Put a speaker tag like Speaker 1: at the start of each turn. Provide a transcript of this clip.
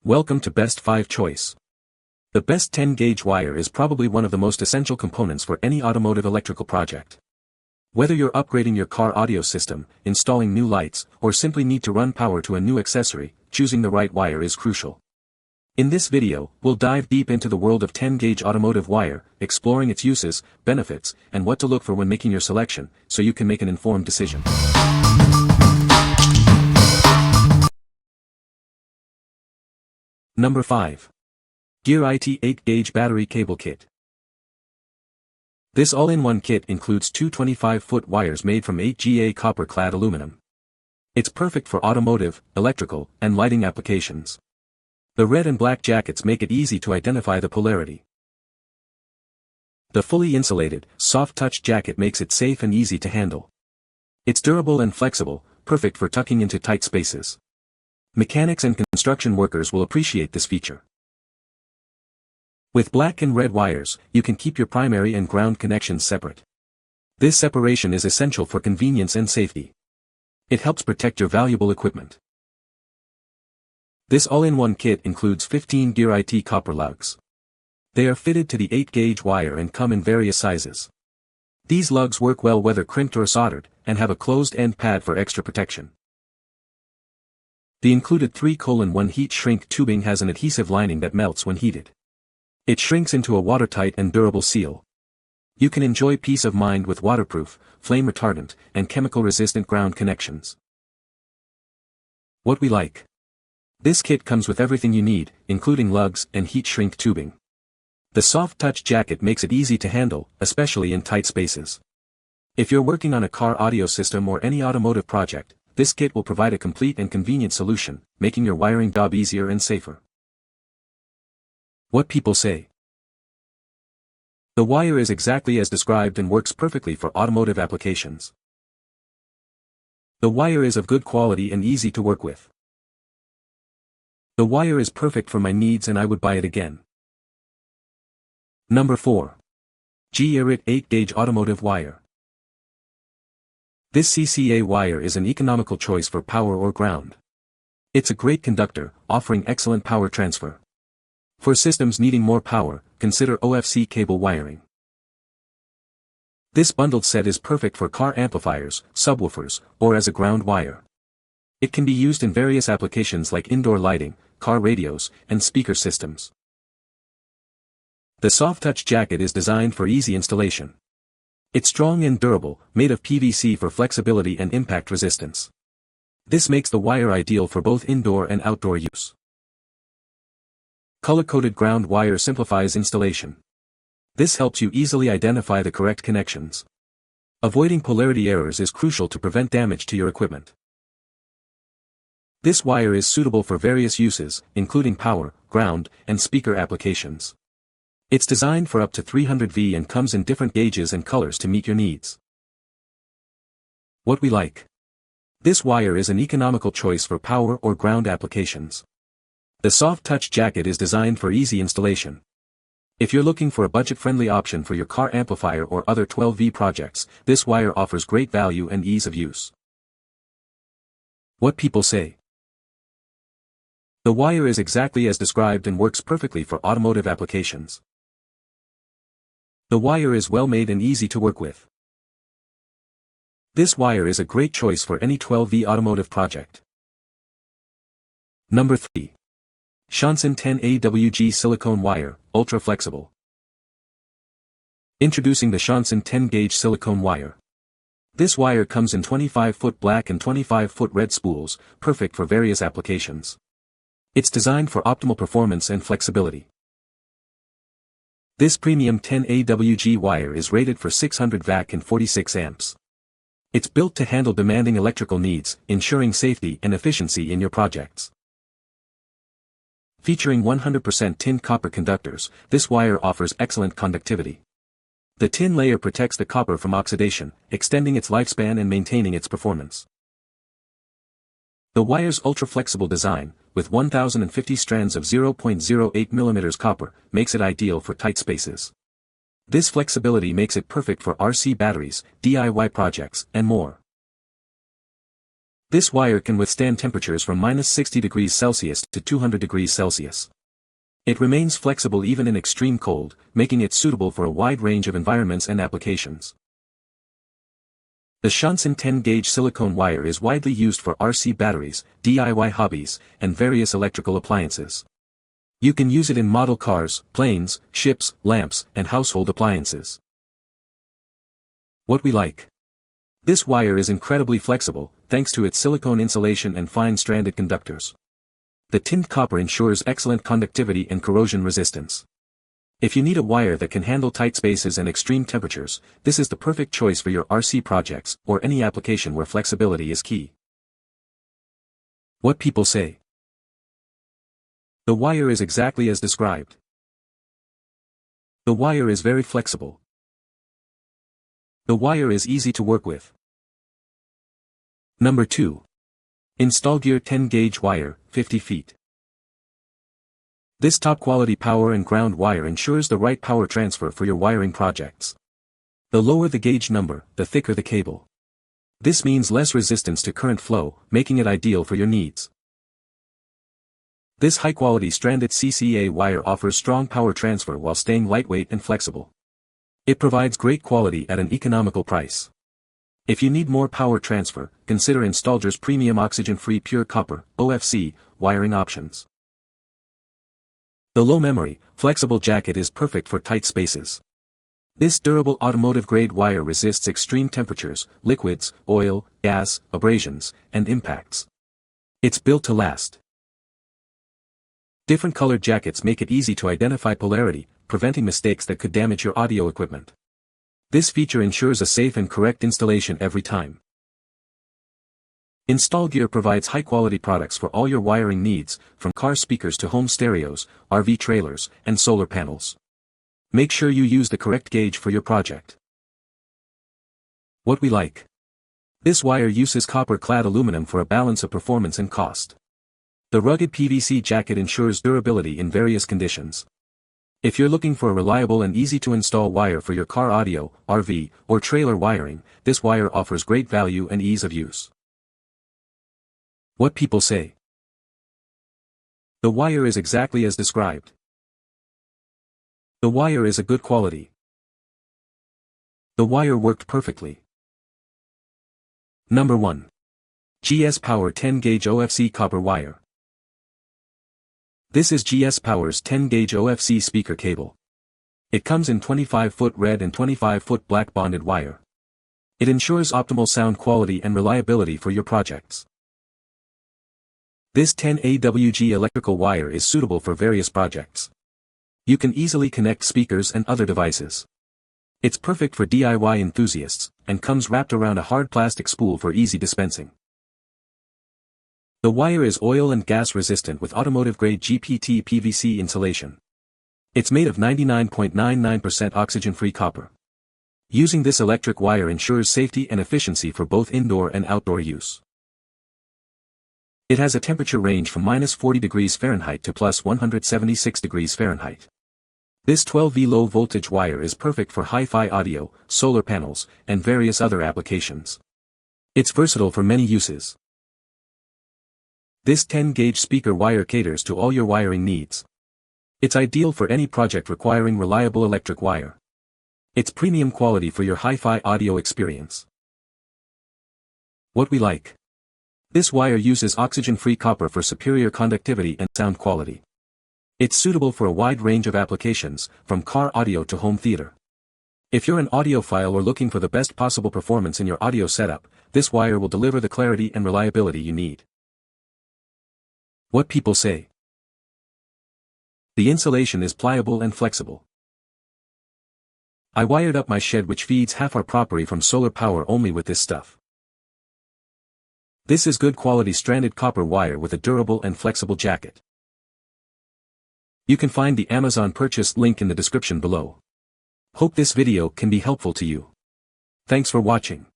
Speaker 1: Welcome to Best 5 Choice. The best 10-gauge wire is probably one of the most essential components for any automotive electrical project. Whether you're upgrading your car audio system, installing new lights, or simply need to run power to a new accessory, choosing the right wire is crucial. In this video, we'll dive deep into the world of 10-gauge automotive wire, exploring its uses, benefits, and what to look for when making your selection, so you can make an informed decision. Number 5. GearIT 8-gauge battery cable kit. This all-in-one kit includes two 25-foot wires made from 8GA copper-clad aluminum. It's perfect for automotive, electrical, and lighting applications. The red and black jackets make it easy to identify the polarity. The fully insulated, soft-touch jacket makes it safe and easy to handle. It's durable and flexible, perfect for tucking into tight spaces. Mechanics and construction workers will appreciate this feature. With black and red wires, you can keep your primary and ground connections separate. This separation is essential for convenience and safety. It helps protect your valuable equipment. This all-in-one kit includes 15 GearIT copper lugs. They are fitted to the 8-gauge wire and come in various sizes. These lugs work well whether crimped or soldered, and have a closed-end pad for extra protection. The included 3:1 heat shrink tubing has an adhesive lining that melts when heated. It shrinks into a watertight and durable seal. You can enjoy peace of mind with waterproof, flame retardant, and chemical-resistant ground connections. What we like. This kit comes with everything you need, including lugs and heat shrink tubing. The soft-touch jacket makes it easy to handle, especially in tight spaces. If you're working on a car audio system or any automotive project, this kit will provide a complete and convenient solution, making your wiring job easier and safer. What people say. The wire is exactly as described and works perfectly for automotive applications. The wire is of good quality and easy to work with. The wire is perfect for my needs and I would buy it again. Number 4. GearIT 8-gauge automotive wire. This CCA wire is an economical choice for power or ground. It's a great conductor, offering excellent power transfer. For systems needing more power, consider OFC cable wiring. This bundled set is perfect for car amplifiers, subwoofers, or as a ground wire. It can be used in various applications like indoor lighting, car radios, and speaker systems. The soft-touch jacket is designed for easy installation. It's strong and durable, made of PVC for flexibility and impact resistance. This makes the wire ideal for both indoor and outdoor use. Color-coded ground wire simplifies installation. This helps you easily identify the correct connections. Avoiding polarity errors is crucial to prevent damage to your equipment. This wire is suitable for various uses, including power, ground, and speaker applications. It's designed for up to 300 V and comes in different gauges and colors to meet your needs. What we like. This wire is an economical choice for power or ground applications. The soft-touch jacket is designed for easy installation. If you're looking for a budget-friendly option for your car amplifier or other 12V projects, this wire offers great value and ease of use. What people say. The wire is exactly as described and works perfectly for automotive applications. The wire is well made and easy to work with. This wire is a great choice for any 12V automotive project. Number 3. Shonsin 10 AWG silicone wire, ultra flexible. Introducing the Shonsin 10-gauge silicone wire. This wire comes in 25-foot black and 25-foot red spools, perfect for various applications. It's designed for optimal performance and flexibility. This premium 10 AWG wire is rated for 600 VAC and 46 amps. It's built to handle demanding electrical needs, ensuring safety and efficiency in your projects. Featuring 100% tin copper conductors, this wire offers excellent conductivity. The tin layer protects the copper from oxidation, extending its lifespan and maintaining its performance. The wire's ultra-flexible design, with 1,050 strands of 0.08 mm copper, makes it ideal for tight spaces. This flexibility makes it perfect for RC batteries, DIY projects, and more. This wire can withstand temperatures from -60 degrees Celsius to 200 degrees Celsius. It remains flexible even in extreme cold, making it suitable for a wide range of environments and applications. The Shonsin 10-gauge silicone wire is widely used for RC batteries, DIY hobbies, and various electrical appliances. You can use it in model cars, planes, ships, lamps, and household appliances. What we like. This wire is incredibly flexible, thanks to its silicone insulation and fine-stranded conductors. The tinned copper ensures excellent conductivity and corrosion resistance. If you need a wire that can handle tight spaces and extreme temperatures, this is the perfect choice for your RC projects or any application where flexibility is key. What people say. The wire is exactly as described. The wire is very flexible. The wire is easy to work with. Number 2. InstallGear 10-gauge wire, 50 feet. This top-quality power and ground wire ensures the right power transfer for your wiring projects. The lower the gauge number, the thicker the cable. This means less resistance to current flow, making it ideal for your needs. This high-quality stranded CCA wire offers strong power transfer while staying lightweight and flexible. It provides great quality at an economical price. If you need more power transfer, consider InstallGear's premium oxygen-free pure copper, OFC, wiring options. The low-memory, flexible jacket is perfect for tight spaces. This durable automotive-grade wire resists extreme temperatures, liquids, oil, gas, abrasions, and impacts. It's built to last. Different colored jackets make it easy to identify polarity, preventing mistakes that could damage your audio equipment. This feature ensures a safe and correct installation every time. InstallGear provides high-quality products for all your wiring needs, from car speakers to home stereos, RV trailers, and solar panels. Make sure you use the correct gauge for your project. What we like. This wire uses copper-clad aluminum for a balance of performance and cost. The rugged PVC jacket ensures durability in various conditions. If you're looking for a reliable and easy-to-install wire for your car audio, RV, or trailer wiring, this wire offers great value and ease of use. What people say. The wire is exactly as described. The wire is a good quality. The wire worked perfectly. Number 1. GS Power 10-gauge OFC copper wire. This is GS Power's 10-gauge OFC speaker cable. It comes in 25-foot red and 25-foot black bonded wire. It ensures optimal sound quality and reliability for your projects. This 10 AWG electrical wire is suitable for various projects. You can easily connect speakers and other devices. It's perfect for DIY enthusiasts, and comes wrapped around a hard plastic spool for easy dispensing. The wire is oil and gas resistant with automotive-grade GPT PVC insulation. It's made of 99.99% oxygen-free copper. Using this electric wire ensures safety and efficiency for both indoor and outdoor use. It has a temperature range from -40 degrees Fahrenheit to +176 degrees Fahrenheit. This 12V low-voltage wire is perfect for hi-fi audio, solar panels, and various other applications. It's versatile for many uses. This 10-gauge speaker wire caters to all your wiring needs. It's ideal for any project requiring reliable electric wire. It's premium quality for your hi-fi audio experience. What we like. This wire uses oxygen-free copper for superior conductivity and sound quality. It's suitable for a wide range of applications, from car audio to home theater. If you're an audiophile or looking for the best possible performance in your audio setup, this wire will deliver the clarity and reliability you need. What people say. The insulation is pliable and flexible. I wired up my shed which feeds half our property from solar power only with this stuff. This is good quality stranded copper wire with a durable and flexible jacket. You can find the Amazon purchase link in the description below. Hope this video can be helpful to you. Thanks for watching.